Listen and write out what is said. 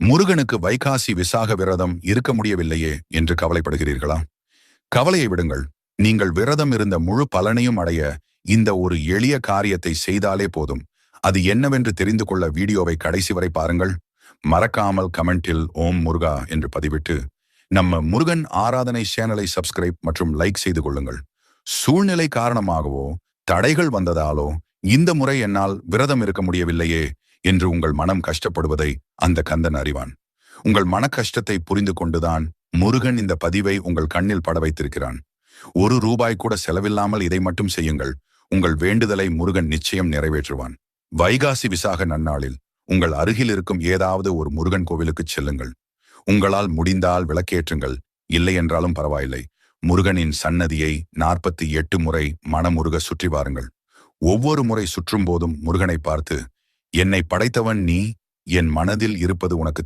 முருகனுக்கு வைகாசி விசாக விரதம் இருக்க முடியவில்லையே என்று கவலைப்படுகிறீர்களா? கவலையை விடுங்கள். நீங்கள் விரதம் இருந்த முழு பலனையும் அடைய இந்த ஒரு எளிய காரியத்தை செய்தாலே போதும். அது என்னவென்று தெரிந்து கொள்ள வீடியோவை கடைசி வரை பாருங்கள். மறக்காமல் கமெண்டில் ஓம் முருகா என்று பதிவிட்டு நம்ம முருகன் ஆராதனை சேனலை சப்ஸ்கிரைப் மற்றும் லைக் செய்து கொள்ளுங்கள். சூழ்நிலை காரணமாகவோ தடைகள் வந்ததாலோ இந்த முறை என்னால் விரதம் இருக்க முடியவில்லையே என்று உங்கள் மனம் கஷ்டப்படுவதை அந்த கந்தன் அறிவான். உங்கள் மன கஷ்டத்தை புரிந்து கொண்டுதான் முருகன் இந்த பதிவை உங்கள் கண்ணில் பட வைத்திருக்கிறான். ₹1 கூட செலவில்லாமல் இதை மட்டும் செய்யுங்கள். உங்கள் வேண்டுதலை முருகன் நிச்சயம் நிறைவேற்றுவான். வைகாசி விசாக நன்னாளில் உங்கள் அருகில் இருக்கும் ஏதாவது ஒரு முருகன் கோவிலுக்கு செல்லுங்கள். உங்களால் முடிந்தால் விளக்கேற்றுங்கள். இல்லை என்றாலும் பரவாயில்லை. முருகனின் சன்னதியை 48 முறை மனமுருக சுற்றி வாருங்கள். ஒவ்வொரு முறை சுற்றும் போதும் முருகனை பார்த்து, என்னை படைத்தவன் நீ, என் மனதில் இருப்பது உனக்கு